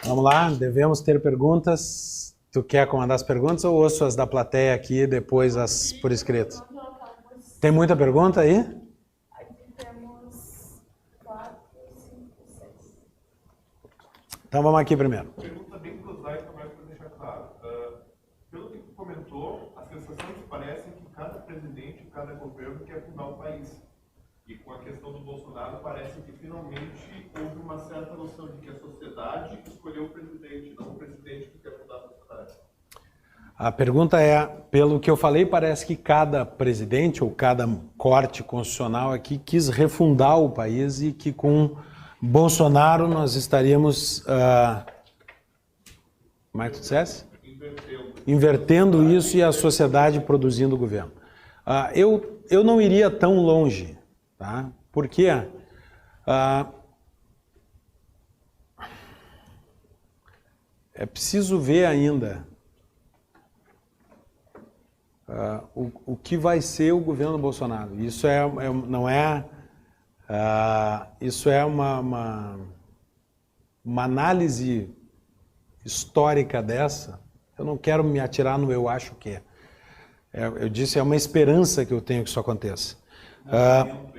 Vamos lá, devemos ter perguntas. Tu quer comandar as perguntas ou ouço as da plateia aqui e depois as por escrito? Tem muita pergunta aí? Aqui temos 4, 5, 6. Então vamos aqui primeiro. Pergunta bem prosaica, mas para deixar claro. Pelo que tu comentou, a sensação que parece é que cada presidente, cada governo quer mudar o país. E com a questão do Bolsonaro, parece que finalmente houve uma certa noção de que a sociedade escolheu o presidente, não o presidente que quer mudar a sociedade. A pergunta é, pelo que eu falei, parece que cada presidente ou cada corte constitucional aqui quis refundar o país e que com Bolsonaro nós estaríamos, como é que tu dissesse? Invertendo isso e a sociedade produzindo o governo. Eu não iria tão longe, tá? Porque é preciso ver ainda o que vai ser o governo Bolsonaro. Isso isso é uma análise histórica dessa. Eu não quero me atirar no eu acho que é. Eu disse, é uma esperança que eu tenho que isso aconteça.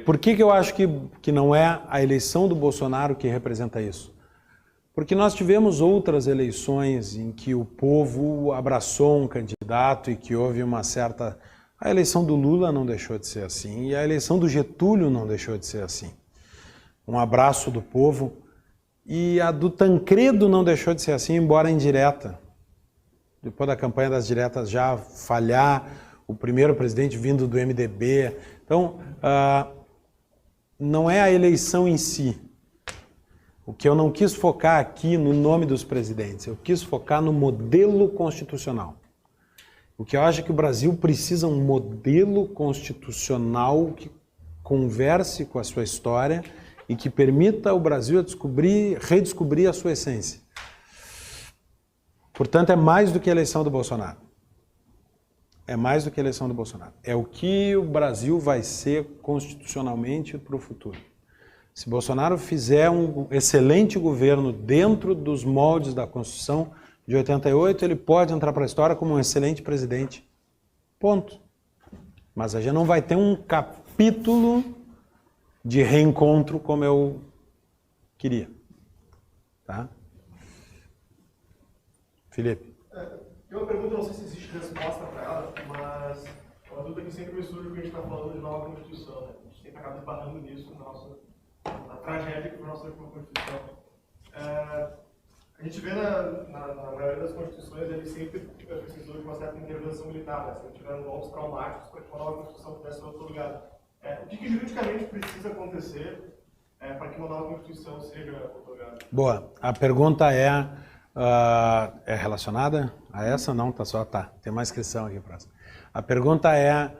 Por que eu acho que não é a eleição do Bolsonaro que representa isso? Porque nós tivemos outras eleições em que o povo abraçou um candidato e que houve uma certa... A eleição do Lula não deixou de ser assim e a eleição do Getúlio não deixou de ser assim. Um abraço do povo. E a do Tancredo não deixou de ser assim, embora indireta. Depois da campanha das diretas já falhar, o primeiro presidente vindo do MDB. Então, não é a eleição em si. O que eu não quis focar aqui no nome dos presidentes, eu quis focar no modelo constitucional. O que eu acho é que o Brasil precisa um modelo constitucional que converse com a sua história e que permita ao Brasil redescobrir a sua essência. Portanto, é mais do que a eleição do Bolsonaro. É mais do que a eleição do Bolsonaro. É o que o Brasil vai ser constitucionalmente para o futuro. Se Bolsonaro fizer um excelente governo dentro dos moldes da Constituição de 88, ele pode entrar para a história como um excelente presidente. Ponto. Mas a gente não vai ter um capítulo de reencontro como eu queria. Tá? Felipe. Tem uma pergunta, não sei se existe resposta para ela, mas é uma dúvida que sempre me surge quando a gente está falando de nova Constituição. Né? A gente sempre acaba esbarrando nisso na tragédia que foi a nossa última Constituição. A gente vê na maioria das Constituições, ele sempre precisou de uma certa intervenção militar, né? Sempre tiveram golpes traumáticos para que uma nova Constituição pudesse ser otorgada. O que juridicamente precisa acontecer para que uma nova Constituição seja otorgada? Boa. A pergunta é relacionada a essa? Não, tá só, tá. Tem uma inscrição aqui próximo. A pergunta é...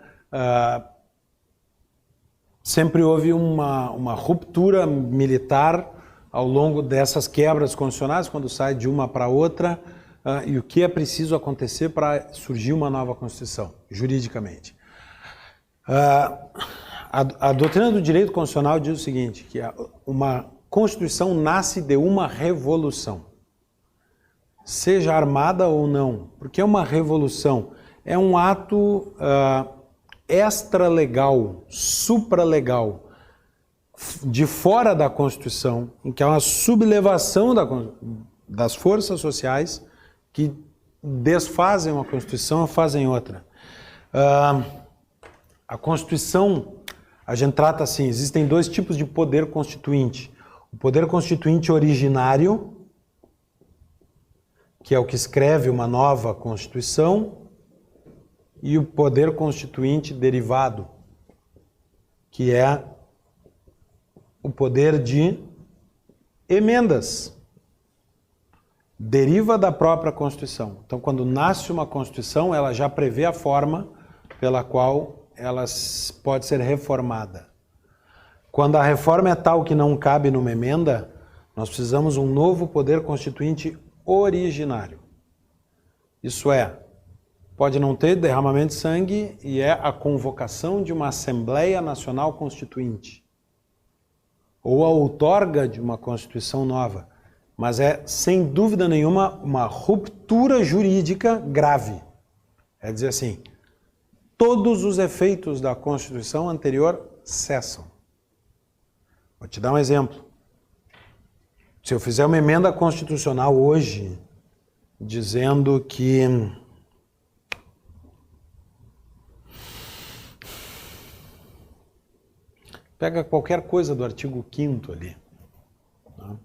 sempre houve uma ruptura militar ao longo dessas quebras constitucionais, quando sai de uma para outra, e o que é preciso acontecer para surgir uma nova Constituição, juridicamente. A doutrina do direito constitucional diz o seguinte, que uma Constituição nasce de uma revolução, seja armada ou não, porque uma revolução é um ato extralegal, supralegal, de fora da Constituição, em que há uma sublevação das forças sociais que desfazem uma Constituição e fazem outra. A Constituição, a gente trata assim, existem dois tipos de poder constituinte. O poder constituinte originário, que é o que escreve uma nova Constituição, e o poder constituinte derivado, que é o poder de emendas. Deriva da própria Constituição. Então, quando nasce uma Constituição, ela já prevê a forma pela qual ela pode ser reformada. Quando a reforma é tal que não cabe numa emenda, nós precisamos um novo poder constituinte originário. Isso é, pode não ter derramamento de sangue e é a convocação de uma Assembleia Nacional Constituinte ou a outorga de uma Constituição nova. mas é, sem dúvida nenhuma, uma ruptura jurídica grave. É dizer assim, todos os efeitos da Constituição anterior cessam. Vou te dar um exemplo. Se eu fizer uma emenda constitucional hoje, dizendo que pega qualquer coisa do artigo 5º ali. Tá?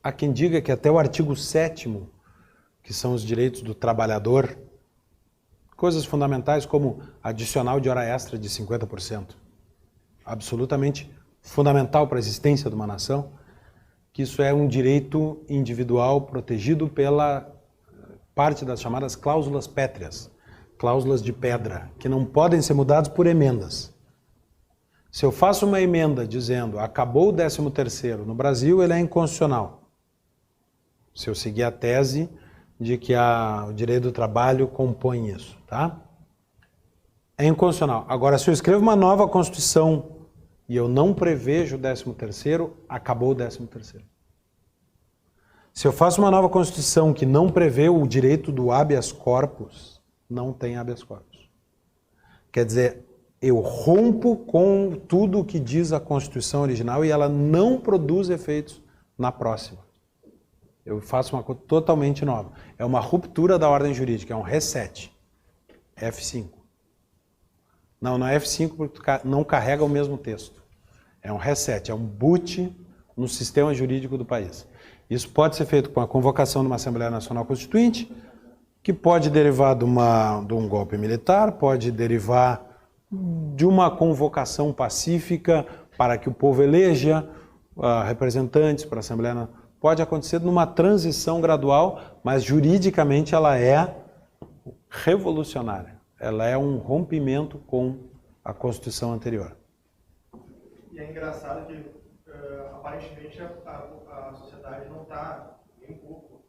Há quem diga que até o artigo 7º, que são os direitos do trabalhador, coisas fundamentais como adicional de hora extra de 50%, absolutamente fundamental para a existência de uma nação, que isso é um direito individual protegido pela parte das chamadas cláusulas pétreas, cláusulas de pedra, que não podem ser mudadas por emendas. Se eu faço uma emenda dizendo acabou o 13º no Brasil, ele é inconstitucional. Se eu seguir a tese de que o direito do trabalho compõe isso, tá? É inconstitucional. Agora, se eu escrevo uma nova Constituição e eu não prevejo o 13º, acabou o 13º. Se eu faço uma nova Constituição que não prevê o direito do habeas corpus, não tem habeas corpus. Quer dizer, eu rompo com tudo o que diz a Constituição original e ela não produz efeitos na próxima. Eu faço uma coisa totalmente nova. É uma ruptura da ordem jurídica, é um reset. F5. Não é F5 porque não carrega o mesmo texto. É um reset, é um boot no sistema jurídico do país. Isso pode ser feito com a convocação de uma Assembleia Nacional Constituinte, que pode derivar de um golpe militar, pode derivar de uma convocação pacífica para que o povo eleja representantes para a Assembleia Nacional. Pode acontecer numa transição gradual, mas juridicamente ela é revolucionária. Ela é um rompimento com a Constituição anterior. E é engraçado que, aparentemente, a sociedade não está nem um pouco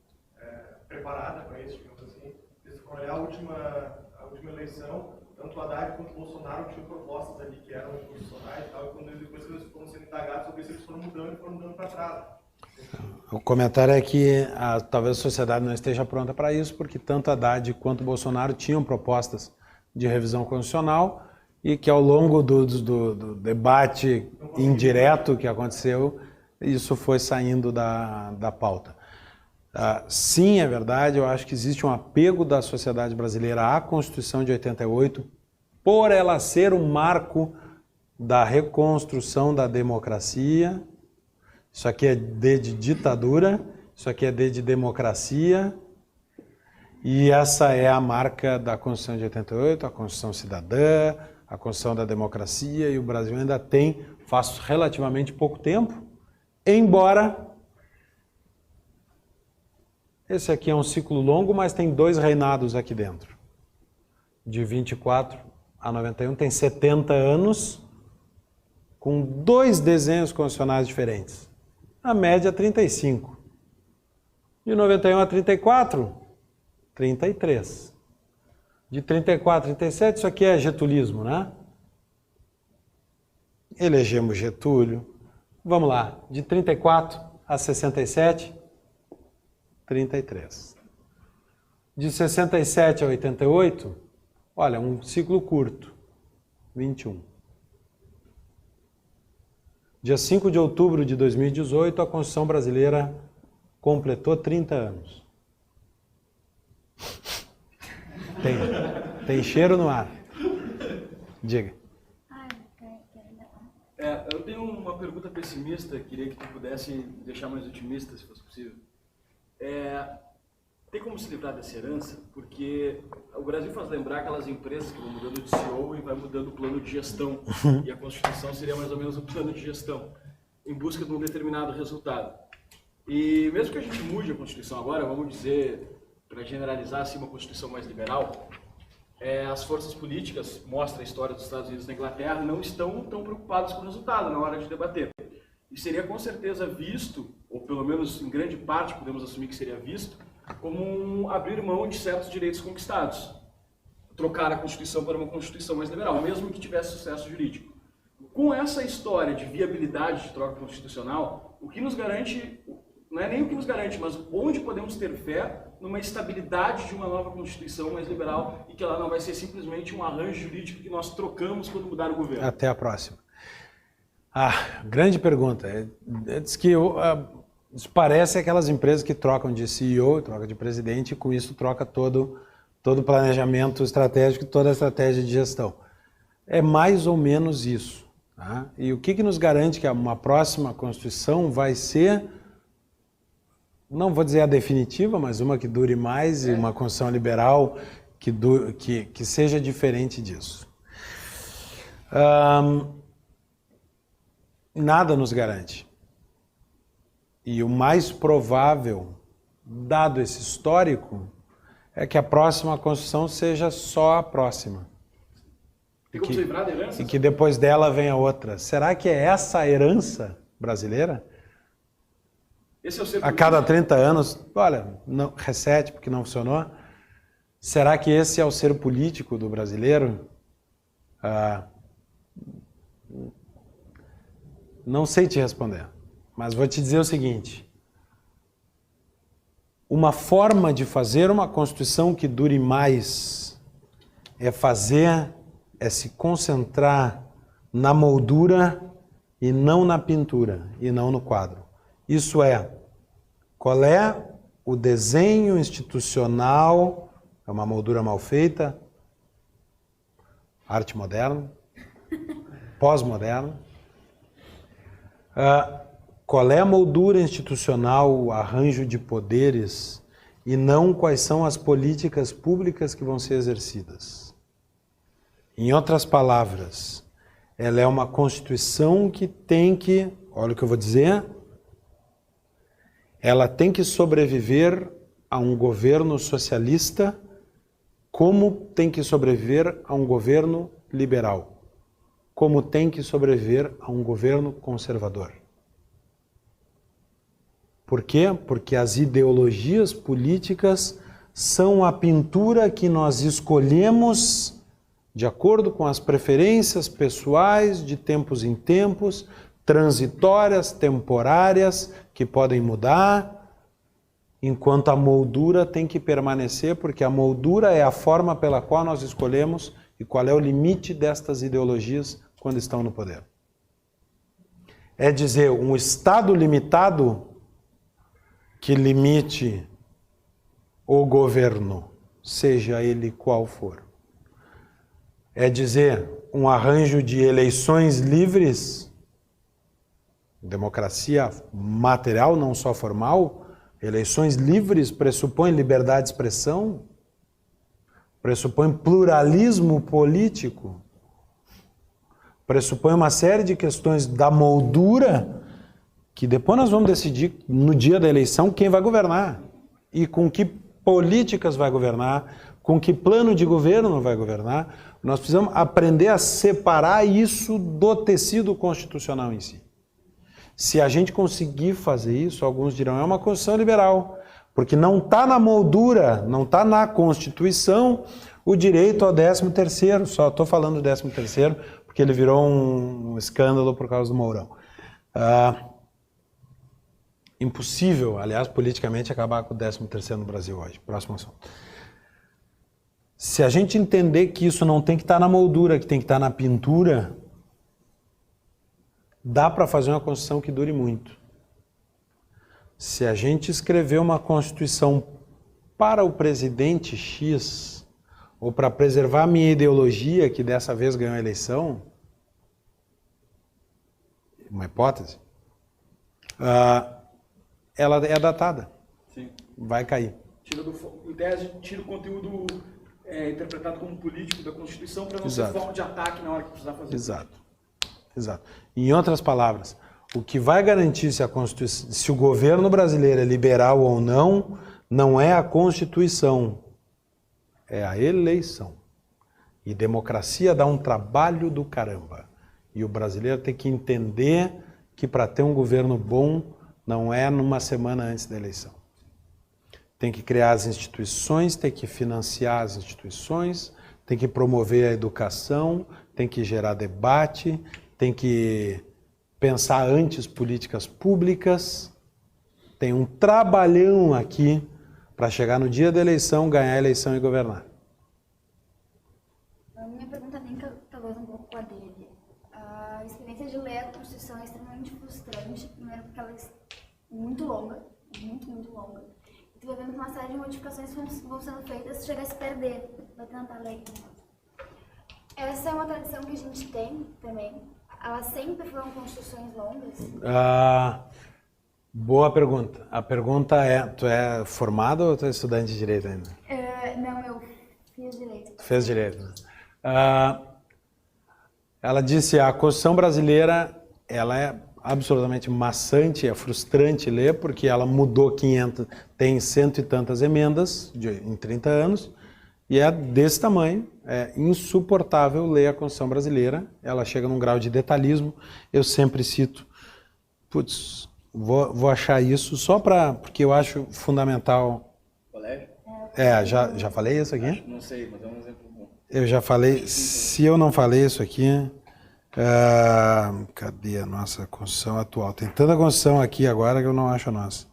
preparada para isso, digamos assim. Se for olhar a última eleição, tanto o Haddad quanto o Bolsonaro tinham propostas ali que eram inconstitucionais e tal, e quando depois que eles foram sendo indagados sobre isso, eles foram mudando para trás. O comentário é que talvez a sociedade não esteja pronta para isso, porque tanto Haddad quanto Bolsonaro tinham propostas de revisão constitucional e que ao longo do debate indireto que aconteceu, isso foi saindo da pauta. Sim, é verdade, eu acho que existe um apego da sociedade brasileira à Constituição de 88, por ela ser um marco da reconstrução da democracia. Isso aqui é D de ditadura, isso aqui é D de democracia, e essa é a marca da Constituição de 88, a Constituição Cidadã, a Constituição da Democracia, e o Brasil ainda tem, faz relativamente pouco tempo, embora esse aqui é um ciclo longo, mas tem 2 reinados aqui dentro. De 24 a 91, tem 70 anos, com 2 desenhos constitucionais diferentes. A média 35. De 91 a 34, 33. De 34 a 37, isso aqui é getulismo, né? Elegemos Getúlio. Vamos lá, de 34 a 67, 33. De 67 a 88, olha, um ciclo curto, 21. Dia 5 de outubro de 2018, a Constituição brasileira completou 30 anos. Tem cheiro no ar. Diga. Eu tenho uma pergunta pessimista, queria que tu pudesse deixar mais otimista, se fosse possível. Tem como se livrar dessa herança? Porque o Brasil faz lembrar aquelas empresas que vão mudando de CEO e vai mudando o plano de gestão. E a Constituição seria mais ou menos um plano de gestão, em busca de um determinado resultado. E mesmo que a gente mude a Constituição agora, vamos dizer, para generalizar assim, uma Constituição mais liberal, as forças políticas, mostra a história dos Estados Unidos e da Inglaterra, não estão tão preocupadas com o resultado na hora de debater. E seria com certeza visto, ou pelo menos em grande parte podemos assumir que seria visto, como abrir mão de certos direitos conquistados. Trocar a Constituição para uma Constituição mais liberal, mesmo que tivesse sucesso jurídico. Com essa história de viabilidade de troca constitucional, o que nos garante, não é nem o que nos garante, mas onde podemos ter fé numa estabilidade de uma nova Constituição mais liberal e que ela não vai ser simplesmente um arranjo jurídico que nós trocamos quando mudar o governo. Até a próxima. Grande pergunta. Diz que isso parece aquelas empresas que trocam de CEO, trocam de presidente, e com isso troca todo o planejamento estratégico, toda a estratégia de gestão. É mais ou menos isso. Tá? E o que nos garante que uma próxima Constituição vai ser, não vou dizer a definitiva, mas uma que dure mais e uma Constituição liberal que seja diferente disso? Nada nos garante. E o mais provável, dado esse histórico, é que a próxima Constituição seja só a próxima. Ficamos livrados da herança? E que depois dela venha outra. Será que é essa a herança brasileira? Esse é o ser A cada 30 anos, olha, não, reset porque não funcionou. Será que esse é o ser político do brasileiro? Não sei te responder, mas vou te dizer o seguinte. Uma forma de fazer uma Constituição que dure mais é se concentrar na moldura e não na pintura, e não no quadro. Isso é, qual é o desenho institucional, é uma moldura mal feita, arte moderna, pós-moderna. Qual é a moldura institucional, o arranjo de poderes, e não quais são as políticas públicas que vão ser exercidas. Em outras palavras, ela é uma Constituição que tem que, olha o que eu vou dizer, ela tem que sobreviver a um governo socialista como tem que sobreviver a um governo liberal, como tem que sobreviver a um governo conservador. Por quê? Porque as ideologias políticas são a pintura que nós escolhemos de acordo com as preferências pessoais de tempos em tempos, transitórias, temporárias, que podem mudar, enquanto a moldura tem que permanecer, porque a moldura é a forma pela qual nós escolhemos e qual é o limite destas ideologias quando estão no poder. É dizer, um Estado limitado que limite o governo, seja ele qual for. É dizer, um arranjo de eleições livres, democracia material, não só formal, eleições livres pressupõe liberdade de expressão, pressupõe pluralismo político, pressupõe uma série de questões da moldura que depois nós vamos decidir no dia da eleição quem vai governar e com que políticas vai governar, com que plano de governo vai governar. Nós precisamos aprender a separar isso do tecido constitucional em si. Se a gente conseguir fazer isso, alguns dirão, é uma Constituição liberal, porque não está na moldura, não está na Constituição o direito ao 13º, só estou falando do 13º, porque ele virou um escândalo por causa do Mourão. Impossível, aliás, politicamente, acabar com o 13º no Brasil hoje. Próximo assunto. Se a gente entender que isso não tem que estar na moldura, que tem que estar na pintura, dá para fazer uma Constituição que dure muito. Se a gente escrever uma Constituição para o presidente X, ou para preservar a minha ideologia, que dessa vez ganhou a eleição, uma hipótese, ela é datada. Sim. Vai cair. Em tese, tira o conteúdo interpretado como político da Constituição para não ser forma de ataque na hora que precisar fazer. Exato. Em outras palavras, o que vai garantir se o governo brasileiro é liberal ou não é a Constituição, é a eleição. E democracia dá um trabalho do caramba. E o brasileiro tem que entender que para ter um governo bom não é numa semana antes da eleição. Tem que criar as instituições, tem que financiar as instituições, tem que promover a educação, tem que gerar debate, tem que pensar antes políticas públicas tem um trabalhão aqui para chegar no dia da eleição, ganhar a eleição e governar. A minha pergunta nem talvez um pouco com a dele. A experiência de ler a Constituição é extremamente frustrante, primeiro porque ela é muito longa, muito longa. E tu vai vendo que uma série de modificações vão sendo feitas, chega a se perder, vai tentar ler. Essa é uma tradição que a gente tem também. Elas sempre foram constituições longas? Boa pergunta. A pergunta é, tu é formado ou tu é estudante de Direito ainda? Não, eu fiz Direito. Tu fez Direito, né? Ela disse, a Constituição brasileira, ela é absolutamente maçante, é frustrante ler, porque ela mudou 500, tem 100 e tantas emendas em 30 anos, e é desse tamanho, é insuportável ler a Constituição brasileira, ela chega num grau de detalhismo, eu sempre cito, vou achar isso só porque eu acho fundamental. Colégio? Já falei isso aqui? Não sei, mas é um exemplo bom. Eu já falei, se eu não falei isso aqui, cadê a nossa Constituição atual? Tem tanta Constituição aqui agora que eu não acho a nossa.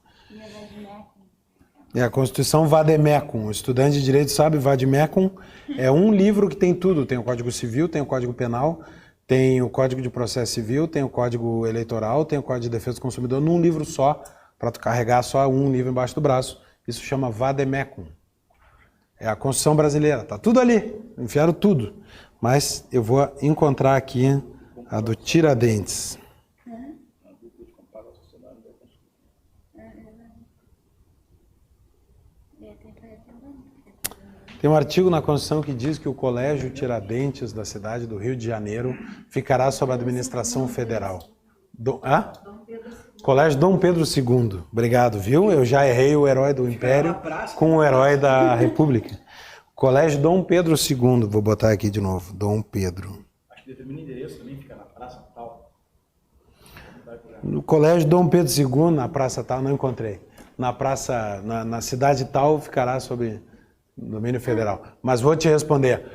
É a Constituição Vademecum. O estudante de Direito sabe, Vademecum é um livro que tem tudo. Tem o Código Civil, tem o Código Penal, tem o Código de Processo Civil, tem o Código Eleitoral, tem o Código de Defesa do Consumidor, num livro só, para tu carregar só um livro embaixo do braço. Isso chama Vademecum. É a Constituição brasileira. Tá tudo ali. Enfiaram tudo. Mas eu vou encontrar aqui a do Tiradentes. Tem um artigo na Constituição que diz que o Colégio Tiradentes da cidade do Rio de Janeiro ficará sob a administração federal. Colégio Dom Pedro II. Obrigado, viu? Eu já errei o herói do Império com o herói da República. Colégio Dom Pedro II. Vou botar aqui de novo. Dom Pedro. Acho que determina endereço também, fica na praça tal. No Colégio Dom Pedro II, na praça tal, não encontrei. Na praça, na cidade tal, ficará sob domínio federal. Mas vou te responder.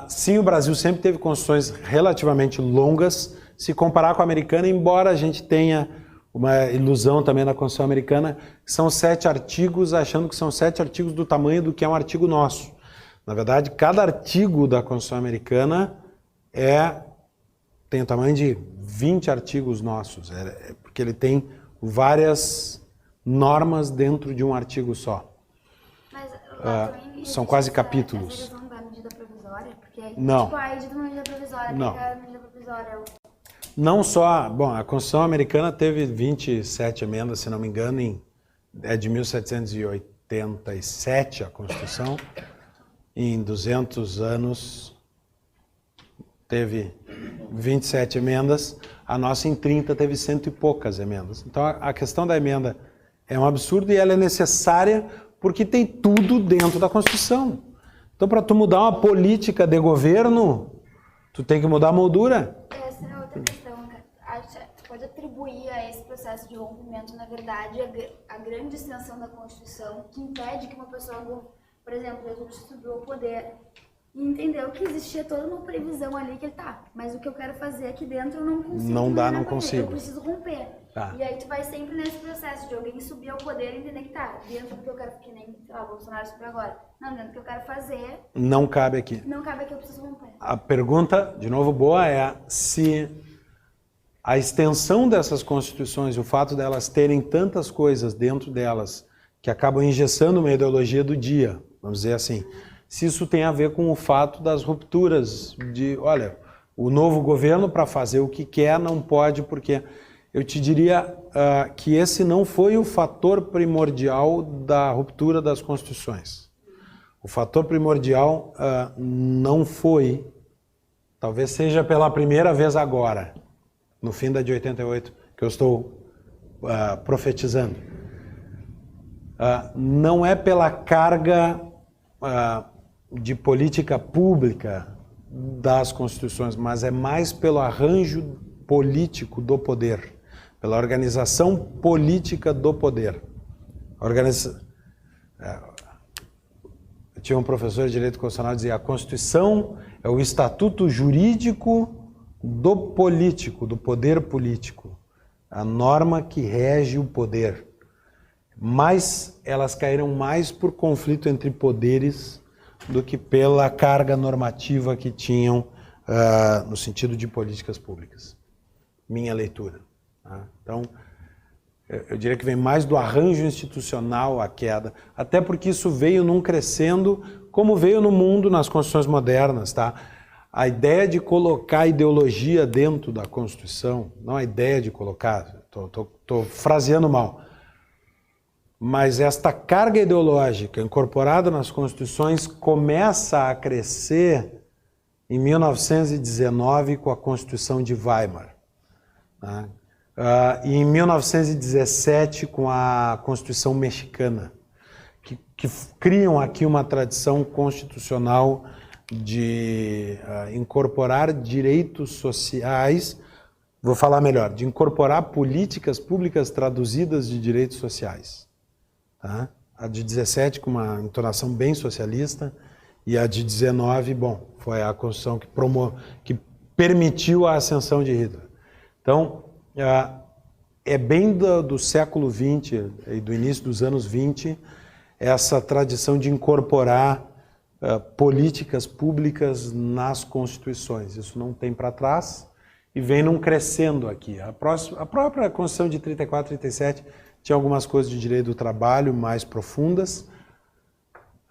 Sim, o Brasil sempre teve constituições relativamente longas, se comparar com a americana, embora a gente tenha uma ilusão também na Constituição americana, são 7 artigos, achando que são 7 artigos do tamanho do que é um artigo nosso. Na verdade, cada artigo da Constituição americana tem o tamanho de 20 artigos nossos, porque ele tem várias normas dentro de um artigo só. Mas são quase capítulos. Essa questão da medida provisória, porque Não. Tipo, a medida provisória, Não. a medida provisória Não só, bom, a Constituição americana teve 27 emendas, se não me engano, é de 1787 a Constituição, em 200 anos teve 27 emendas, a nossa em 30 teve 100 e poucas emendas. Então a questão da emenda é um absurdo e ela é necessária porque tem tudo dentro da Constituição. Então para tu mudar uma política de governo, tu tem que mudar a moldura. Essa é outra questão, tu pode atribuir a esse processo de rompimento, na verdade, a grande extensão da Constituição, que impede que uma pessoa, por exemplo, ele subiu ao poder e entendeu que existia toda uma previsão ali que ele mas o que eu quero fazer aqui dentro eu não consigo. Não dá, não consigo. Eu preciso romper. Tá. E aí tu vai sempre nesse processo de alguém subir ao poder e entender que dentro do que eu quero, que nem, sei lá, o Bolsonaro subiu agora. Não, dentro do que eu quero fazer, Não cabe aqui. não cabe aqui, eu preciso romper. A pergunta, de novo, boa é se a extensão dessas constituições, o fato delas terem tantas coisas dentro delas que acabam engessando uma ideologia do dia, vamos dizer assim, se isso tem a ver com o fato das rupturas de, olha, o novo governo para fazer o que quer não pode, porque eu te diria que esse não foi o fator primordial da ruptura das constituições. O fator primordial não foi, talvez seja pela primeira vez agora, no fim da de 88, que eu estou profetizando. Não é pela carga de política pública das constituições, mas é mais pelo arranjo político do poder, pela organização política do poder. Eu tinha um professor de Direito Constitucional que dizia: a Constituição é o estatuto jurídico do político, do poder político, a norma que rege o poder. mas elas caíram mais por conflito entre poderes do que pela carga normativa que tinham no sentido de políticas públicas. Minha leitura. Tá? Então, eu diria que vem mais do arranjo institucional a queda, até porque isso veio num crescendo, como veio no mundo nas constituições modernas, tá? A ideia de colocar ideologia dentro da Constituição, não a ideia de colocar, estou fraseando mal, mas esta carga ideológica incorporada nas Constituições começa a crescer em 1919 com a Constituição de Weimar, tá? E em 1917 com a Constituição Mexicana, que criam aqui uma tradição constitucional de incorporar direitos sociais, vou falar melhor, de incorporar políticas públicas traduzidas de direitos sociais. Tá? A de 17 com uma entonação bem socialista e a de 19, bom, foi a Constituição que permitiu a ascensão de Hitler. Então, é bem do século XX e do início dos anos 20 essa tradição de incorporar políticas públicas nas constituições. Isso não tem para trás e vem num crescendo aqui. A própria Constituição de 34 e 37 tinha algumas coisas de direito do trabalho mais profundas.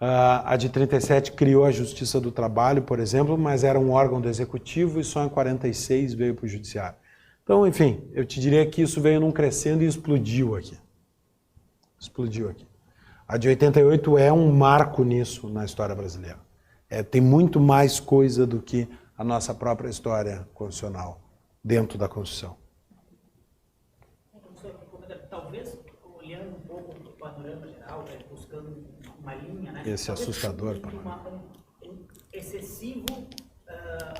A de 37 criou a Justiça do Trabalho, por exemplo, mas era um órgão do Executivo e só em 46 veio para o Judiciário. Então, enfim, eu te diria que isso veio num crescendo e explodiu aqui. Explodiu aqui. A de 88 é um marco nisso na história brasileira. Tem muito mais coisa do que a nossa própria história constitucional dentro da Constituição. Talvez, olhando um pouco para o panorama geral, buscando uma linha, né? Esse assustador panorama. Um excessivo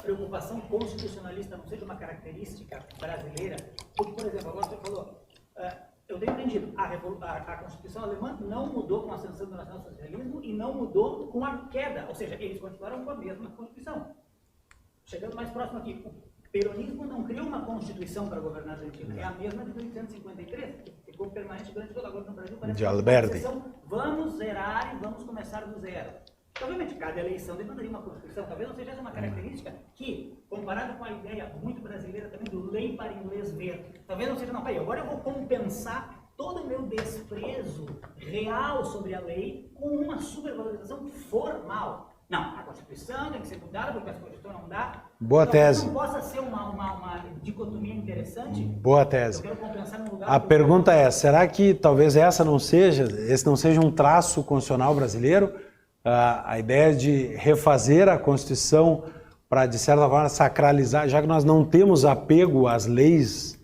preocupação constitucionalista não seja uma característica brasileira, porque, por exemplo, agora você falou, eu tenho entendido, a Constituição alemã não mudou com a ascensão do nacionalsocialismo e não mudou com a queda, ou seja, eles continuaram com a mesma Constituição. Chegando mais próximo aqui, o peronismo não criou uma Constituição para governar a Argentina, é a mesma de 1853, que ficou permanente durante todo agora no Brasil, parece de Alberdi. Vamos zerar e vamos começar do zero. Obviamente, cada eleição demandaria uma Constituição. Talvez não seja essa uma característica que, comparado com a ideia muito brasileira também do lei para inglês ver, talvez não seja, não, peraí, agora eu vou compensar todo o meu desprezo real sobre a lei com uma supervalorização formal. Não, a Constituição tem que ser mudada porque a Constituição não dá. Boa tese. Não possa ser uma dicotomia interessante. Boa tese. Eu quero compensar num lugar. A pergunta é, será que talvez esse não seja um traço constitucional brasileiro? A ideia de refazer a Constituição para, de certa forma, sacralizar, já que nós não temos apego às leis,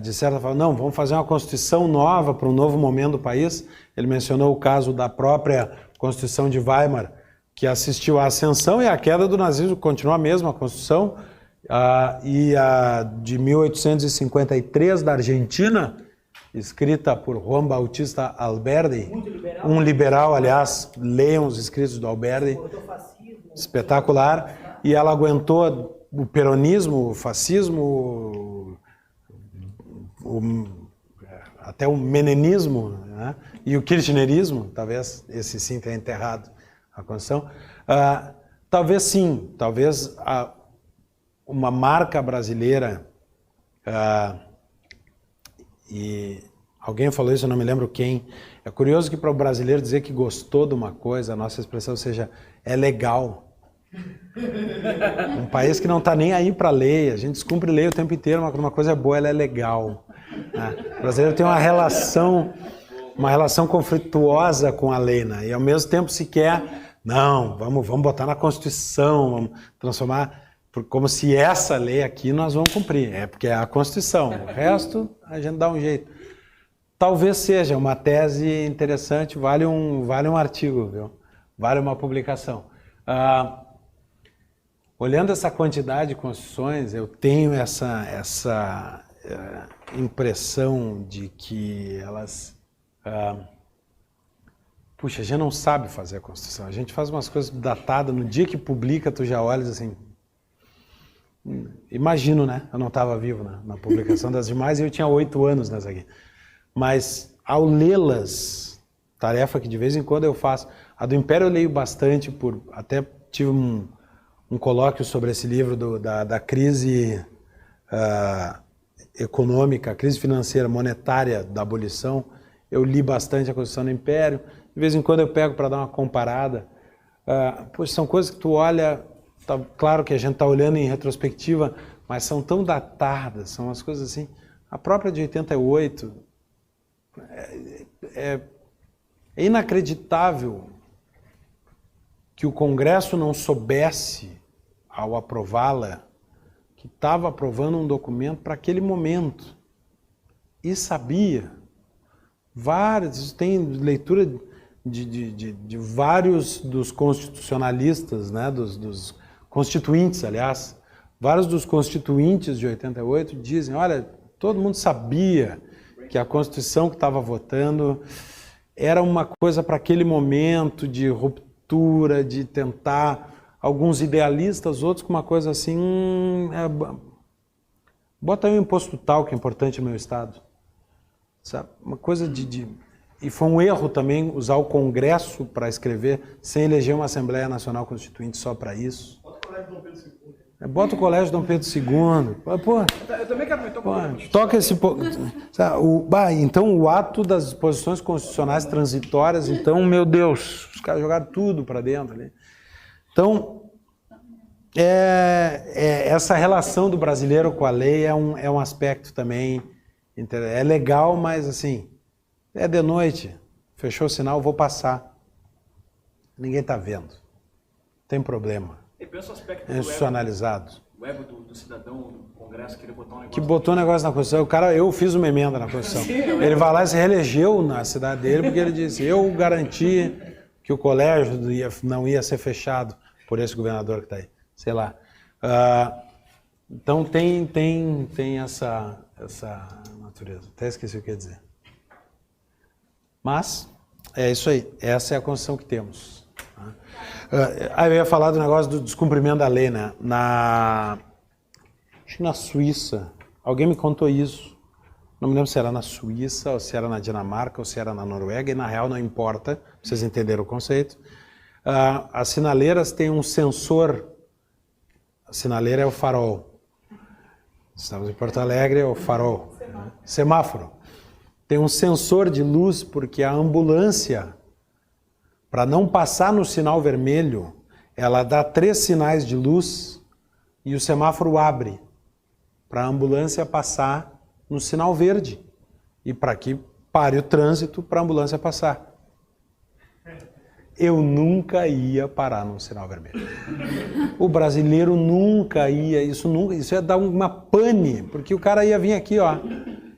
de certa forma, não, vamos fazer uma Constituição nova para um novo momento do país. Ele mencionou o caso da própria Constituição de Weimar, que assistiu à ascensão e à queda do nazismo, continua a mesma Constituição, e a de 1853 da Argentina, escrita por Juan Bautista Alberdi, um liberal, aliás, leiam os escritos do Alberdi, espetacular, e ela aguentou o peronismo, o fascismo, até o menemismo, né? E o kirchnerismo, talvez esse sim tenha enterrado a Constituição. Talvez sim, talvez uma marca brasileira, e alguém falou isso, eu não me lembro quem. É curioso que para o brasileiro dizer que gostou de uma coisa, a nossa expressão seja, é legal. Um país que não está nem aí para a lei, a gente descumpre lei o tempo inteiro, mas quando uma coisa é boa, ela é legal. O brasileiro tem uma relação conflituosa com a lei, né? E ao mesmo tempo se quer, não, vamos botar na Constituição, vamos transformar, como se essa lei aqui nós vamos cumprir, porque é a Constituição, o resto a gente dá um jeito. Talvez seja uma tese interessante, vale um artigo, viu? Vale uma publicação. Olhando essa quantidade de constituições, eu tenho essa impressão de que elas... puxa, a gente não sabe fazer a Constituição. A gente faz umas coisas datadas, no dia que publica, tu já olhas assim... Imagino, né? Eu não estava vivo na publicação das demais e eu tinha 8 anos nessa aqui. Mas ao lê-las, tarefa que de vez em quando eu faço, a do Império eu leio bastante, até tive um colóquio sobre esse livro da crise econômica, a crise financeira monetária da abolição. Eu li bastante a Constituição do Império, de vez em quando eu pego para dar uma comparada. São coisas que tu olha, claro que a gente está olhando em retrospectiva, mas são tão datadas, são umas coisas assim. A própria de 88 é inacreditável que o Congresso não soubesse, ao aprová-la, que estava aprovando um documento para aquele momento. E sabia. Tem leitura de vários dos constitucionalistas, né, dos constituintes, aliás. Vários dos constituintes de 88 dizem, olha, todo mundo sabia que a Constituição que estava votando era uma coisa para aquele momento de ruptura, de tentar... Alguns idealistas, outros com uma coisa assim... bota aí um imposto tal, que é importante no meu estado. Sabe? Uma coisa E foi um erro também usar o Congresso para escrever, sem eleger uma Assembleia Nacional Constituinte só para isso. Bota o Colégio Dom Pedro II. Pô, Eu também quero me toca esse... Então, o ato das disposições constitucionais transitórias, então, meu Deus, os caras jogaram tudo para dentro ali. Então, essa relação do brasileiro com a lei é um aspecto também... É legal, mas assim, é de noite, fechou o sinal, vou passar. Ninguém está vendo. Tem problema. E pensa o aspecto é institucionalizado. O ego do cidadão do Congresso queria botar um negócio... Que botou um negócio na Constituição. O cara, eu fiz uma emenda na Constituição. Ele vai lá e se reelegeu na cidade dele porque ele disse, eu garanti que o colégio não ia ser fechado por esse governador que está aí. Sei lá. Então tem essa natureza. Até esqueci o que ia dizer. Mas é isso aí. Essa é a Constituição que temos. Aí eu ia falar do negócio do descumprimento da lei, né? Acho que na Suíça. Alguém me contou isso. Não me lembro se era na Suíça, ou se era na Dinamarca, ou se era na Noruega. E na real não importa. Vocês entenderam o conceito. As sinaleiras têm um sensor. A sinaleira é o farol. Estamos em Porto Alegre, é o farol. Semáforo. Tem um sensor de luz porque a ambulância, para não passar no sinal vermelho, ela dá 3 sinais de luz e o semáforo abre para a ambulância passar no sinal verde e para que pare o trânsito para a ambulância passar. Eu nunca ia parar num sinal vermelho. O brasileiro nunca ia, isso ia dar uma pane, porque o cara ia vir aqui, ó,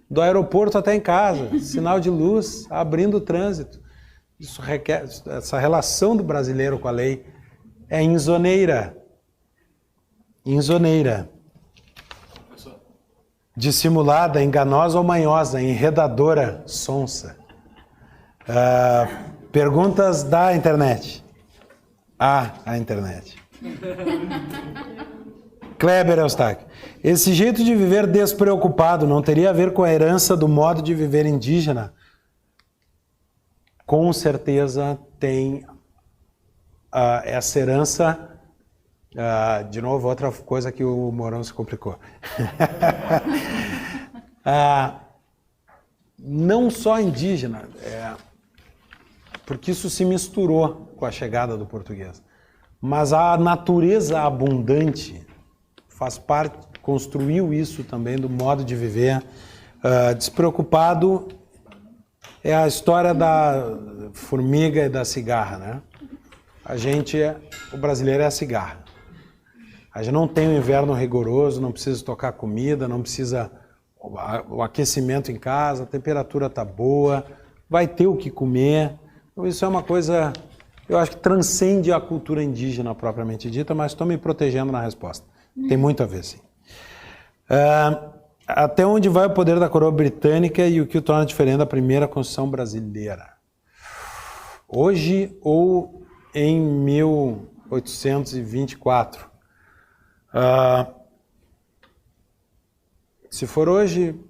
do aeroporto até em casa, sinal de luz, abrindo o trânsito. Isso requer, essa relação do brasileiro com a lei é insoneira. Insoneira. Dissimulada, enganosa ou manhosa, enredadora, sonsa. Perguntas da internet. A internet. Kleber Eustáquio. Esse jeito de viver despreocupado não teria a ver com a herança do modo de viver indígena? Com certeza tem essa herança. De novo, outra coisa que o Mourão se complicou. Não só indígena, porque isso se misturou com a chegada do português. Mas a natureza abundante faz parte, construiu isso também do modo de viver. Despreocupado é a história da formiga e da cigarra, né? O brasileiro é a cigarra. A gente não tem um inverno rigoroso, não precisa tocar comida, não precisa o aquecimento em casa, a temperatura está boa, vai ter o que comer. Então, isso é uma coisa, eu acho que transcende a cultura indígena propriamente dita, mas estou me protegendo na resposta. Tem muito a ver, sim. Até onde vai o poder da coroa britânica e o que o torna diferente da primeira Constituição brasileira? Hoje ou em 1824? Se for hoje,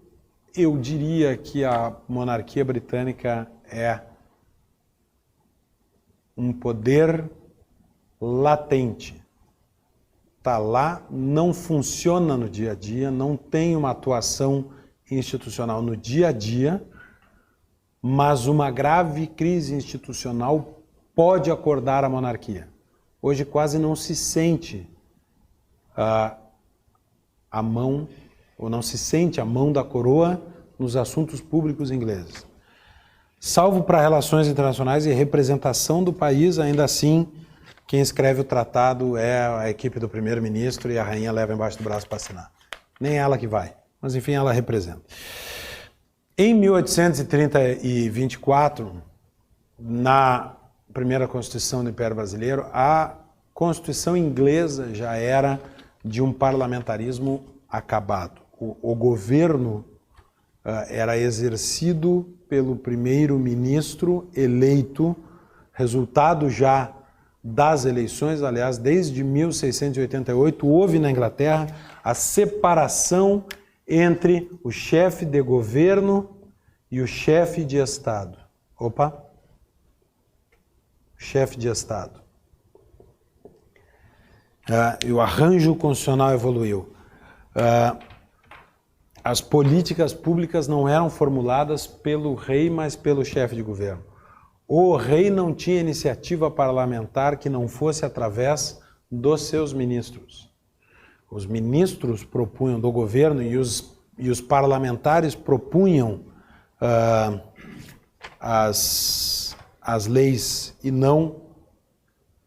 eu diria que a monarquia britânica é um poder latente. Está lá, não funciona no dia a dia, não tem uma atuação institucional no dia a dia, mas uma grave crise institucional pode acordar a monarquia. Hoje quase não se sente a mão, ou não se sente a mão da coroa nos assuntos públicos ingleses. Salvo para relações internacionais e representação do país, ainda assim, quem escreve o tratado é a equipe do primeiro-ministro e a rainha leva embaixo do braço para assinar. Nem ela que vai, mas enfim, ela representa. Em 1824, na primeira Constituição do Império Brasileiro, a Constituição inglesa já era de um parlamentarismo acabado. O governo era exercido pelo primeiro-ministro eleito, resultado já das eleições. Aliás, desde 1688 houve na Inglaterra a separação entre o chefe de governo e o chefe de Estado. Opa! Chefe de Estado. E o arranjo constitucional evoluiu. As políticas públicas não eram formuladas pelo rei, mas pelo chefe de governo. O rei não tinha iniciativa parlamentar que não fosse através dos seus ministros. Os ministros propunham do governo e os parlamentares propunham as leis e não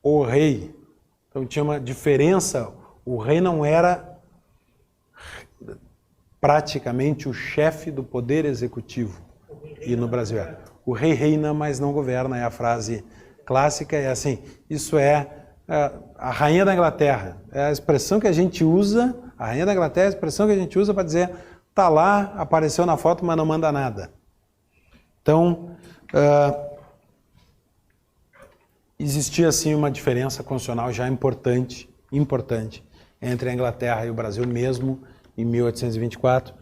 o rei. Então tinha uma diferença, o rei não era praticamente o chefe do poder executivo. E no Brasil é. O rei reina, mas não governa, é a frase clássica, é assim, isso é a rainha da Inglaterra, é a expressão que a gente usa, a rainha da Inglaterra é a expressão que a gente usa para dizer, tá lá, apareceu na foto, mas não manda nada. Então, existia assim uma diferença constitucional já importante entre a Inglaterra e o Brasil, mesmo em 1824,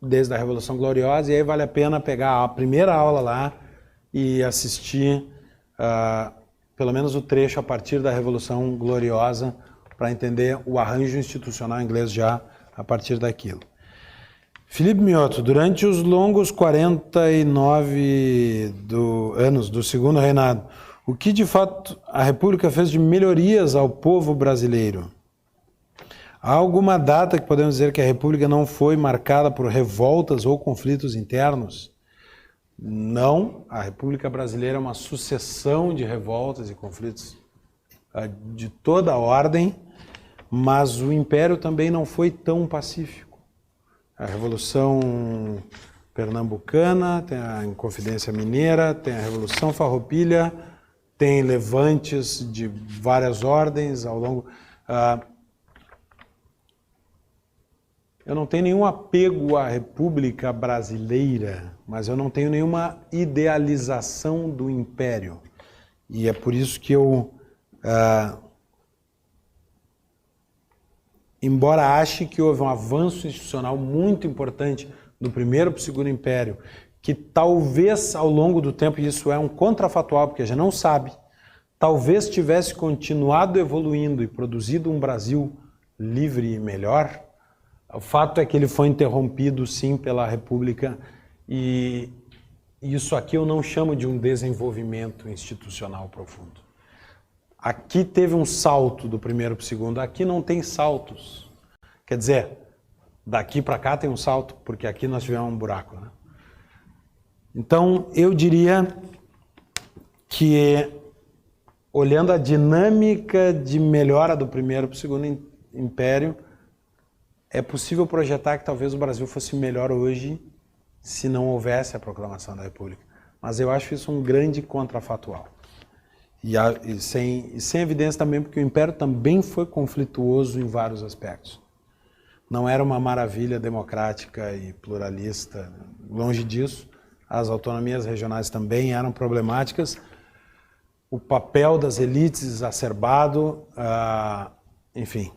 desde a Revolução Gloriosa, e aí vale a pena pegar a primeira aula lá e assistir pelo menos o trecho a partir da Revolução Gloriosa para entender o arranjo institucional inglês já a partir daquilo. Felipe Mioto, durante os longos 49 anos do segundo reinado, o que de fato a República fez de melhorias ao povo brasileiro? Há alguma data que podemos dizer que a República não foi marcada por revoltas ou conflitos internos? Não, a República Brasileira é uma sucessão de revoltas e conflitos de toda a ordem, mas o Império também não foi tão pacífico. A Revolução Pernambucana, tem a Inconfidência Mineira, tem a Revolução Farroupilha, tem levantes de várias ordens ao longo... Eu não tenho nenhum apego à República Brasileira, mas eu não tenho nenhuma idealização do Império. E é por isso que eu, embora ache que houve um avanço institucional muito importante do primeiro para o segundo Império, que talvez ao longo do tempo, e isso é um contrafatual, porque a gente não sabe, talvez tivesse continuado evoluindo e produzido um Brasil livre e melhor. O fato é que ele foi interrompido, sim, pela República, e isso aqui eu não chamo de um desenvolvimento institucional profundo. Aqui teve um salto do primeiro para o segundo, aqui não tem saltos. Quer dizer, daqui para cá tem um salto, porque aqui nós tivemos um buraco, né? Então, eu diria que, olhando a dinâmica de melhora do primeiro para o segundo Império, é possível projetar que talvez o Brasil fosse melhor hoje se não houvesse a proclamação da República. Mas eu acho isso um grande contrafatual. E sem evidência também, porque o Império também foi conflituoso em vários aspectos. Não era uma maravilha democrática e pluralista, longe disso. As autonomias regionais também eram problemáticas. O papel das elites exacerbado, enfim.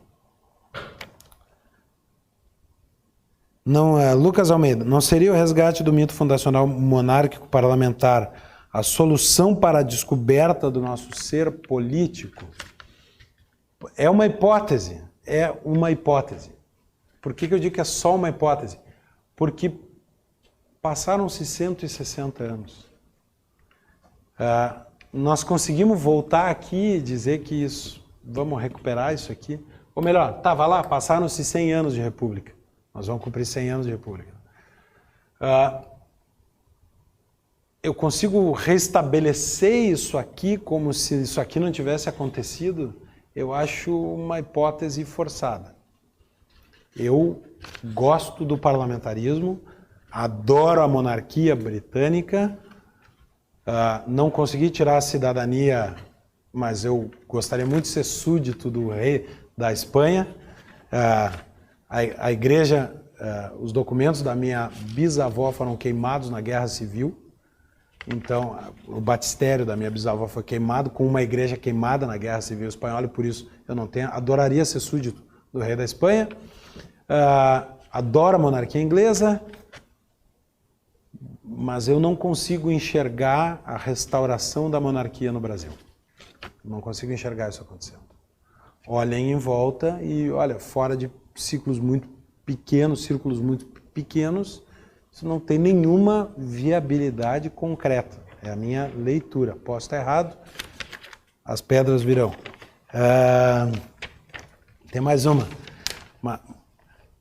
Não, Lucas Almeida, não seria o resgate do mito fundacional monárquico parlamentar a solução para a descoberta do nosso ser político? É uma hipótese, é uma hipótese. Por que eu digo que é só uma hipótese? Porque passaram-se 160 anos. Nós conseguimos voltar aqui e dizer que isso, vamos recuperar isso aqui. Ou melhor, vai lá, passaram-se 100 anos de república. Nós vamos cumprir 100 anos de república. Eu consigo restabelecer isso aqui como se isso aqui não tivesse acontecido? Eu acho uma hipótese forçada. Eu gosto do parlamentarismo, adoro a monarquia britânica, não consegui tirar a cidadania, mas eu gostaria muito de ser súdito do rei da Espanha. A igreja, os documentos da minha bisavó foram queimados na Guerra Civil. Então, o batistério da minha bisavó foi queimado, com uma igreja queimada na Guerra Civil Espanhola, e por isso eu não tenho. Adoraria ser súdito do rei da Espanha. Adoro a monarquia inglesa, mas eu não consigo enxergar a restauração da monarquia no Brasil. Não consigo enxergar isso acontecendo. Olhem em volta e, olha, fora de círculos muito pequenos, isso não tem nenhuma viabilidade concreta. É a minha leitura. Posso estar errado, as pedras virão. Tem mais uma.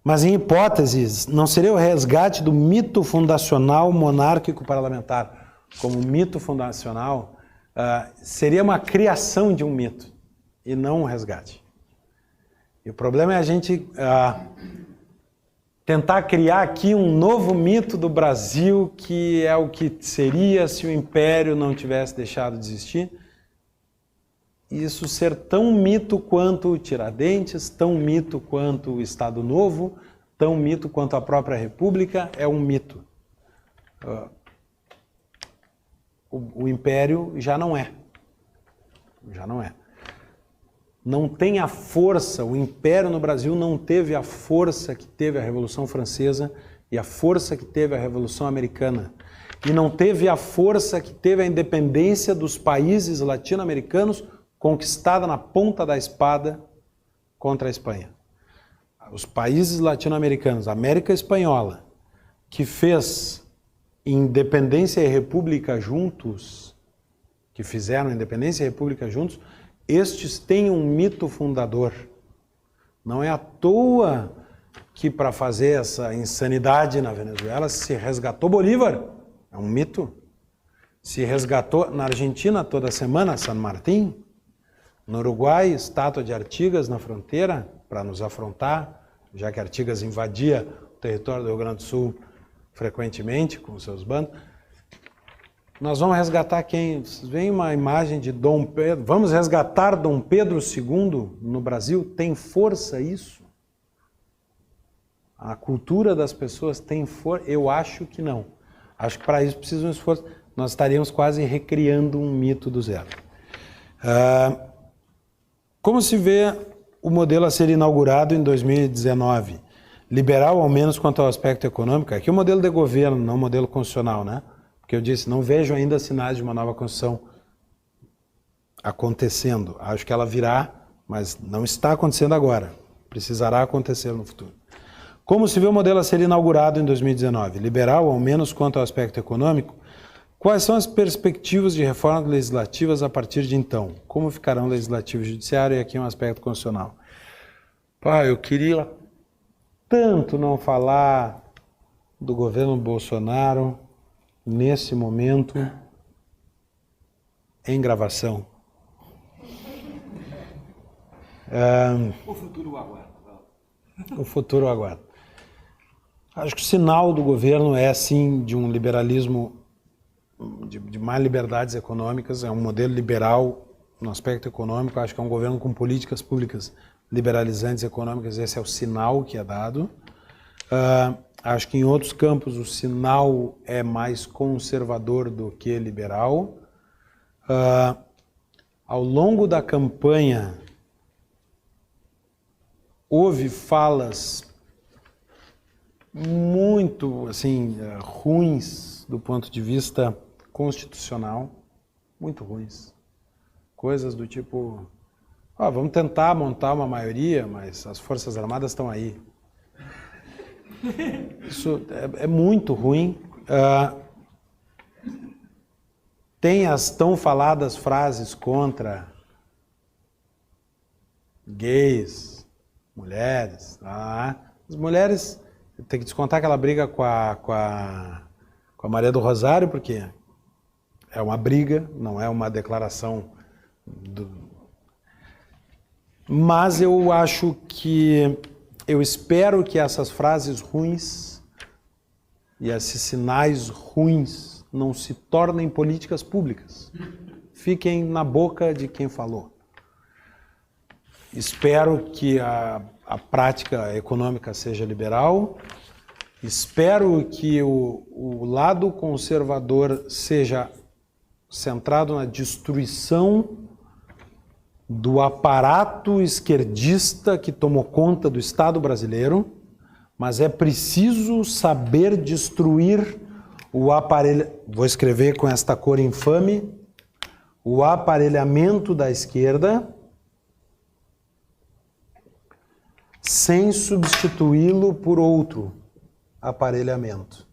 Mas em hipóteses, não seria o resgate do mito fundacional monárquico parlamentar como mito fundacional, seria uma criação de um mito e não um resgate. E o problema é a gente tentar criar aqui um novo mito do Brasil, que é o que seria se o Império não tivesse deixado de existir. Isso ser tão mito quanto o Tiradentes, tão mito quanto o Estado Novo, tão mito quanto a própria República, é um mito. O Império já não é. Já não é. Não tem a força, o Império no Brasil não teve a força que teve a Revolução Francesa e a força que teve a Revolução Americana. E não teve a força que teve a independência dos países latino-americanos conquistada na ponta da espada contra a Espanha. Os países latino-americanos, a América Espanhola, que fez independência e república juntos, que fizeram independência e república juntos, estes têm um mito fundador. Não é à toa que para fazer essa insanidade na Venezuela se resgatou Bolívar, é um mito. Se resgatou na Argentina toda semana San Martín. No Uruguai, estátua de Artigas na fronteira, para nos afrontar, já que Artigas invadia o território do Rio Grande do Sul frequentemente com seus bandos. Nós vamos resgatar quem? Vocês veem uma imagem de Dom Pedro. Vamos resgatar Dom Pedro II no Brasil? Tem força isso? A cultura das pessoas tem força? Eu acho que não. Acho que para isso precisa de um esforço. Nós estaríamos quase recriando um mito do zero. Como se vê o modelo a ser inaugurado em 2019? Liberal, ao menos quanto ao aspecto econômico. Aqui é o modelo de governo, não o modelo constitucional, né? Porque eu disse, não vejo ainda sinais de uma nova Constituição acontecendo. Acho que ela virá, mas não está acontecendo agora. Precisará acontecer no futuro. Como se vê o modelo a ser inaugurado em 2019? Liberal, ao menos quanto ao aspecto econômico. Quais são as perspectivas de reformas legislativas a partir de então? Como ficarão legislativo e judiciário? E aqui um aspecto constitucional. Eu queria tanto não falar do governo Bolsonaro nesse momento em gravação. O futuro aguarda. O futuro aguarda. Acho que o sinal do governo é, sim, de um liberalismo, de mais liberdades econômicas, é um modelo liberal no aspecto econômico. Acho que é um governo com políticas públicas liberalizantes econômicas, esse é o sinal que é dado. Acho que em outros campos o sinal é mais conservador do que liberal. Ao longo da campanha, houve falas muito, assim, ruins do ponto de vista constitucional, muito ruins. Coisas do tipo, vamos tentar montar uma maioria, mas as Forças Armadas estão aí. Isso é muito ruim. Tem as tão faladas frases contra gays, mulheres. As mulheres, tem que descontar aquela briga com a Maria do Rosário, porque é uma briga, não é uma declaração Mas eu acho que, eu espero que essas frases ruins e esses sinais ruins não se tornem políticas públicas. Fiquem na boca de quem falou. Espero que a prática econômica seja liberal. Espero que o lado conservador seja centrado na destruição do aparato esquerdista que tomou conta do Estado brasileiro, mas é preciso saber destruir o aparelho, vou escrever com esta cor infame, o aparelhamento da esquerda, sem substituí-lo por outro aparelhamento.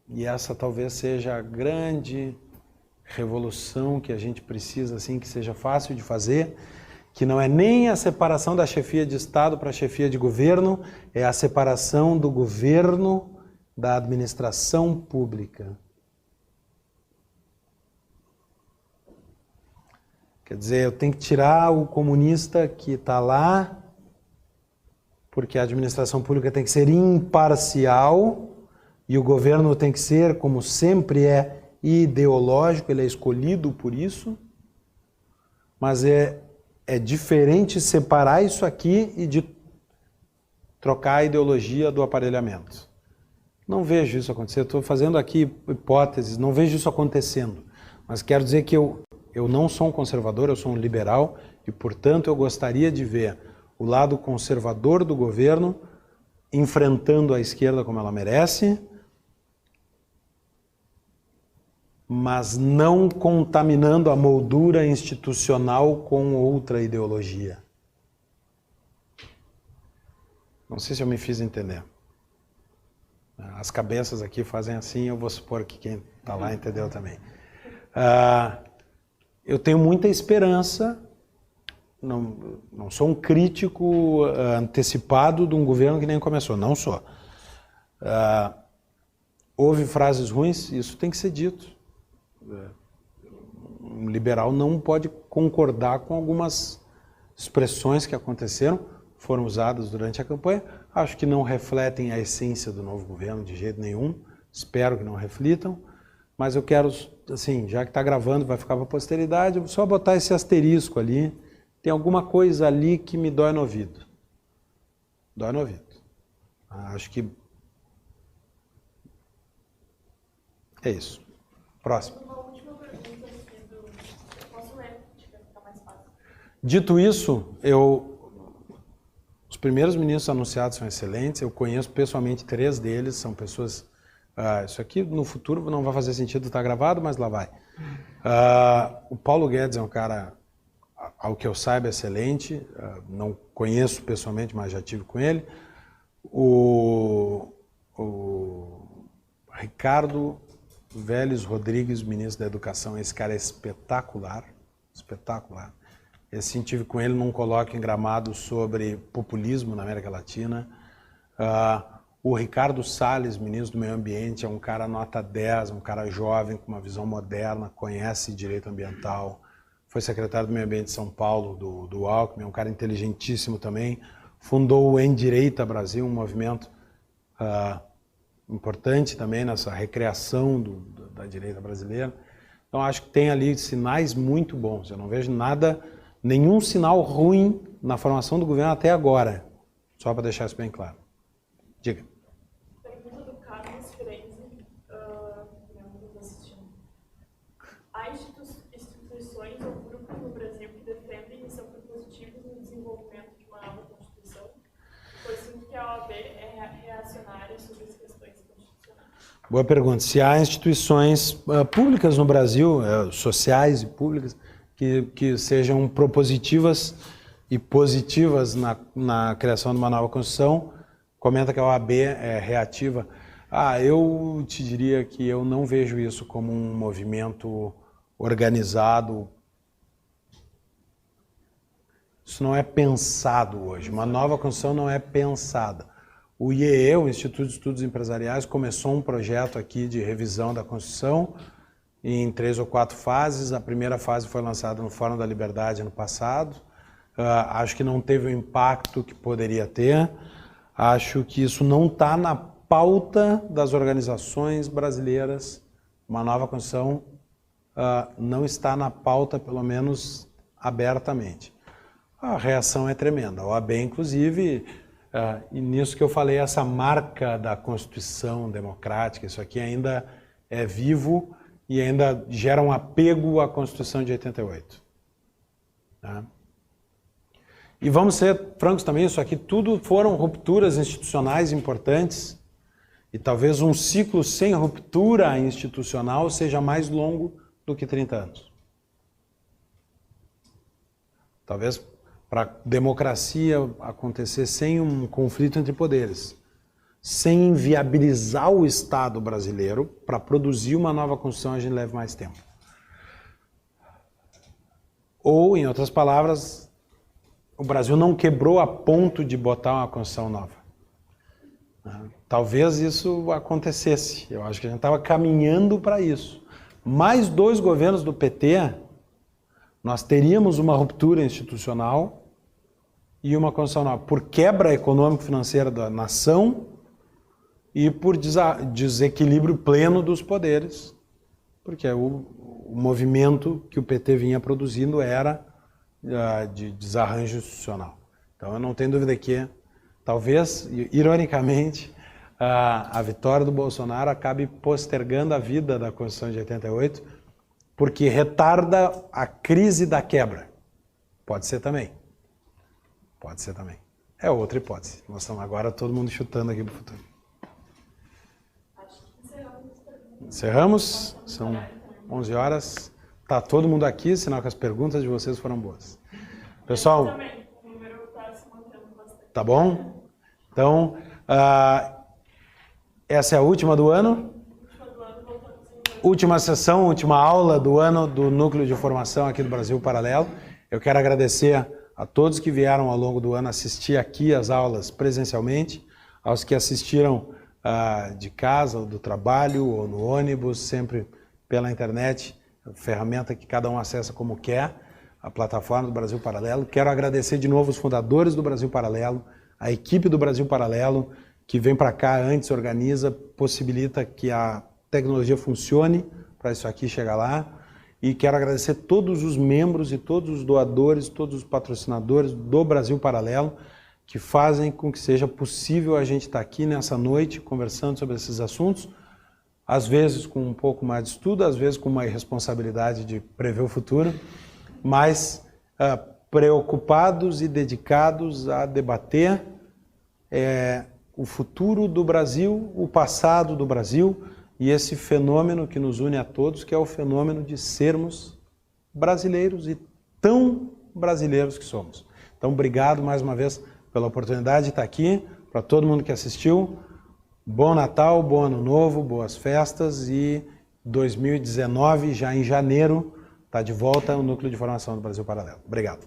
E essa talvez seja a grande revolução que a gente precisa, assim, que seja fácil de fazer, que não é nem a separação da chefia de Estado para a chefia de governo, é a separação do governo da administração pública. Quer dizer, eu tenho que tirar o comunista que está lá, porque a administração pública tem que ser imparcial e o governo tem que ser, como sempre é, ideológico, ele é escolhido por isso, mas é diferente separar isso aqui e de trocar a ideologia do aparelhamento. Não vejo isso acontecer, estou fazendo aqui hipóteses, não vejo isso acontecendo, mas quero dizer que eu não sou um conservador, eu sou um liberal e, portanto, eu gostaria de ver o lado conservador do governo enfrentando a esquerda como ela merece, mas não contaminando a moldura institucional com outra ideologia. Não sei se eu me fiz entender. As cabeças aqui fazem assim, eu vou supor que quem está lá entendeu também. Eu tenho muita esperança, não sou um crítico antecipado de um governo que nem começou, não sou. Houve frases ruins, isso tem que ser dito. Um liberal não pode concordar com algumas expressões que aconteceram, foram usadas durante a campanha, acho que não refletem a essência do novo governo de jeito nenhum, espero que não reflitam, mas eu quero, assim, já que está gravando, vai ficar para a posteridade, eu vou só botar esse asterisco ali, tem alguma coisa ali que me dói no ouvido. Dói no ouvido. Acho que é isso. Próximo. Uma última pergunta aqui do... Eu posso ler, acho que vai ficar mais fácil. Dito isso, os primeiros ministros anunciados são excelentes, eu conheço pessoalmente 3 deles, são pessoas... isso aqui no futuro não vai fazer sentido estar gravado, mas lá vai. O Paulo Guedes é um cara, ao que eu saiba, excelente, não conheço pessoalmente, mas já tive com ele. O Ricardo Vélez Rodrigues, ministro da Educação, esse cara é espetacular, espetacular. Esse tive com ele num colóquio em Gramado sobre populismo na América Latina. O Ricardo Salles, ministro do Meio Ambiente, é um cara nota 10, um cara jovem, com uma visão moderna, conhece direito ambiental, foi secretário do Meio Ambiente de São Paulo, do Alckmin, é um cara inteligentíssimo também, fundou o Em Direita Brasil, um movimento importante também nessa recriação da direita brasileira. Então acho que tem ali sinais muito bons, eu não vejo nenhum sinal ruim na formação do governo até agora, só para deixar isso bem claro. Diga. Pergunta do Carlos Frenzi, nos assistindo. Há instituições ou grupos no Brasil que defendem e são propositivos no desenvolvimento de uma nova Constituição? Pois Boa pergunta. Se há instituições públicas no Brasil, sociais e públicas, que sejam propositivas e positivas na criação de uma nova Constituição, comenta que a OAB é reativa. Eu te diria que eu não vejo isso como um movimento organizado. Isso não é pensado hoje. Uma nova Constituição não é pensada. O IEE, o Instituto de Estudos Empresariais, começou um projeto aqui de revisão da Constituição em 3 ou 4 fases. A primeira fase foi lançada no Fórum da Liberdade ano passado. Acho que não teve o impacto que poderia ter. Acho que isso não está na pauta das organizações brasileiras. Uma nova Constituição não está na pauta, pelo menos abertamente. A reação é tremenda. A OAB, inclusive, e nisso que eu falei, essa marca da Constituição democrática, isso aqui ainda é vivo e ainda gera um apego à Constituição de 88. Tá? E vamos ser francos também, isso aqui tudo foram rupturas institucionais importantes e talvez um ciclo sem ruptura institucional seja mais longo do que 30 anos. Talvez para a democracia acontecer sem um conflito entre poderes, sem inviabilizar o Estado brasileiro, para produzir uma nova Constituição a gente leva mais tempo. Ou, em outras palavras, o Brasil não quebrou a ponto de botar uma Constituição nova. Talvez isso acontecesse. Eu acho que a gente estava caminhando para isso. Mais 2 governos do PT, nós teríamos uma ruptura institucional e uma Constituição nova, por quebra econômico-financeira da nação e por desequilíbrio pleno dos poderes, porque o movimento que o PT vinha produzindo era de desarranjo institucional. Então eu não tenho dúvida que, talvez, ironicamente, a vitória do Bolsonaro acabe postergando a vida da Constituição de 88, porque retarda a crise da quebra. Pode ser também. Pode ser também. É outra hipótese. Nós estamos agora todo mundo chutando aqui para o futuro. Encerramos? São 11 horas. Está todo mundo aqui, sinal que as perguntas de vocês foram boas. Pessoal, O número está se mantendo bastante. tá bom? Então, essa é a última do ano. Última sessão, última aula do ano do Núcleo de Formação aqui do Brasil Paralelo. Eu quero agradecer a todos que vieram ao longo do ano assistir aqui as aulas presencialmente, aos que assistiram de casa, ou do trabalho, ou no ônibus, sempre pela internet, ferramenta que cada um acessa como quer, a plataforma do Brasil Paralelo. Quero agradecer de novo os fundadores do Brasil Paralelo, a equipe do Brasil Paralelo, que vem para cá antes, organiza, possibilita que a tecnologia funcione para isso aqui chegar lá. E quero agradecer todos os membros e todos os doadores, todos os patrocinadores do Brasil Paralelo, que fazem com que seja possível a gente estar aqui nessa noite conversando sobre esses assuntos, às vezes com um pouco mais de estudo, às vezes com uma irresponsabilidade de prever o futuro, mas preocupados e dedicados a debater o futuro do Brasil, o passado do Brasil e esse fenômeno que nos une a todos, que é o fenômeno de sermos brasileiros e tão brasileiros que somos. Então, obrigado mais uma vez pela oportunidade de estar aqui, para todo mundo que assistiu. Bom Natal, bom Ano Novo, boas festas e 2019, já em janeiro, está de volta o Núcleo de Formação do Brasil Paralelo. Obrigado.